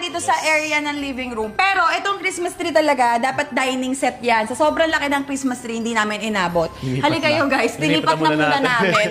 dito sa area ng living room. Pero itong Christmas tree talaga, dapat dining set yan. Sa sobrang laki ng Christmas tree, hindi namin inabot. Halika kayo guys, nilipat na muna namin.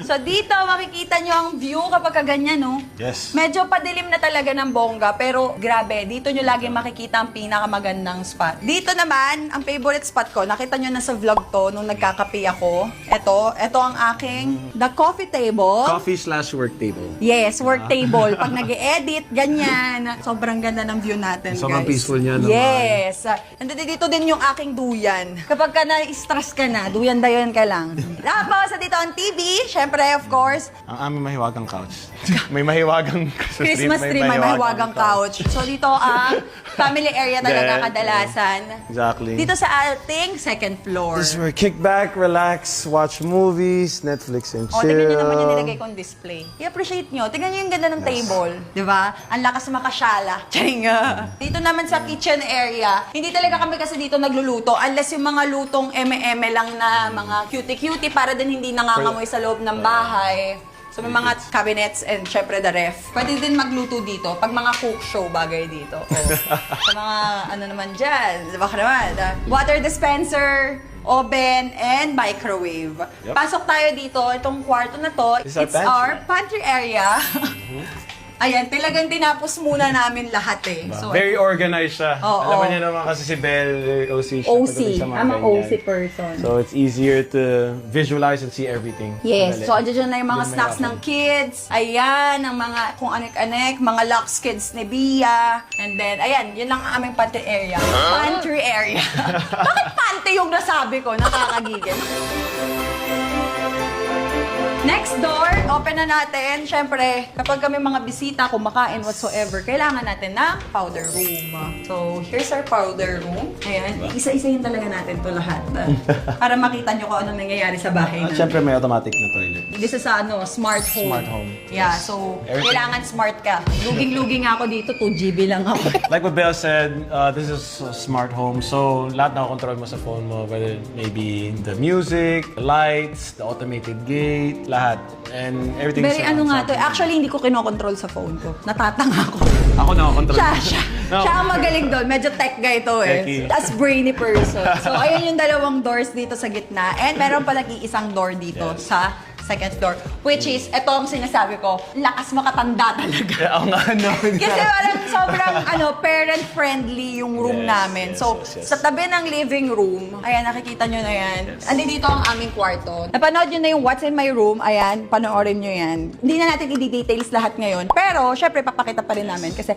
So dito, makikita nyo ang view kapag ganyan, no? Yes. Medyo padilim na talaga ng bongga, pero grabe, dito nyo lagi makikita ang pinakamagandang spot. Dito naman, ang favorite spot ko, nakita nyo na sa vlog to, nung nagkakape ako. Ito ang aking, the coffee table. Coffee/work table. Yes, work table. Pag nag-e-edit, ganyan. Sobrang ganda ng view natin, Sobrang guys. peaceful niya naman. Yes. Nandito dito din yung aking duyan. Kapag ka na-stress ka na, duyan-dayan ka lang. Tapos, dito ang TV. Syempre, of course, Ang aming mahiwagang couch. May mahiwagang Christmas tree, may mahiwagang couch. So, dito ang family area talaga Yes. kadalasan. Exactly. Dito sa ating second floor. This is where kick back, relax, watch movies, Netflix and O, chill. tingnan nyo naman yung nilagay kong display. I-appreciate nyo. Tingnan nyo yung ganda ng table. Di ba? Ang lakas makasyala. Charing. Dito naman sa kitchen area, hindi talaga kami kasi dito nagluluto unless yung mga lutong eme-eme lang na mga cutie-cutie para din hindi nangangamoy sa loob ng bahay. So may mga cabinets and syempre the ref. Pwede din magluto dito pag mga cook show bagay dito. O, sa mga ano naman dyan, baka naman. Water dispenser, oven, and microwave. Yep. Pasok tayo dito, itong kwarto na to, This is our it's pantry. our pantry area. Ayan, talagang tinapos muna namin lahat eh. So, Very organized siya. Oo. Alam niyo naman kasi si Belle, OC siya. OC. pagdating sa mga I'm an ganyan. OC person. So it's easier to visualize and see everything. Yes. Madali. So, andyan na yung mga Doon snacks mahirapan. ng kids. Ayan, ang mga kung anek-anek, mga Lux Kids ni Bia. And then, ayan, yun lang ang aming pantry area. Pantry area. Bakit pantry yung nasabi ko? Nakakagigil. Next door, open na natin. Siyempre, kapag kami mga bisita, kumakain, whatsoever, kailangan natin ng powder room. So, here's our powder room. Ayan, isa-isahin talaga natin to lahat. Para makita nyo kung ano nangyayari sa bahay At natin. syempre may automatic na toilet. This is smart home. Smart home. Yeah, so Everything. kailangan smart ka. Luging-luging ako dito, 2 GB lang ako. Like what Belle said, this is a smart home. So lahat na control mo sa phone mo, whether maybe the music, the lights, the automated gate, lahat. And everything. Very ano nga to. Actually, hindi ko kinokontrol sa phone ko. Natatanga ako. Ako na control. Siya ang magaling doon. Medyo tech guy to eh. Techie. As brainy person. So, ayun yung dalawang doors dito sa gitna. And meron palang iisang door dito Yes. sa second door. Which is, ito ang sinasabi ko, lakas makatanda talaga. Ako nga, no. Kasi parang sobrang parent-friendly yung room Yes, namin. yes, So, yes, yes. sa tabi ng living room, ayan, nakikita nyo na yan. Andi dito ang aming kwarto. Napanood nyo na yung What's in My Room. Ayan, panoorin nyo yan. Hindi na natin i-details lahat ngayon. Pero, syempre, papakita pa rin namin kasi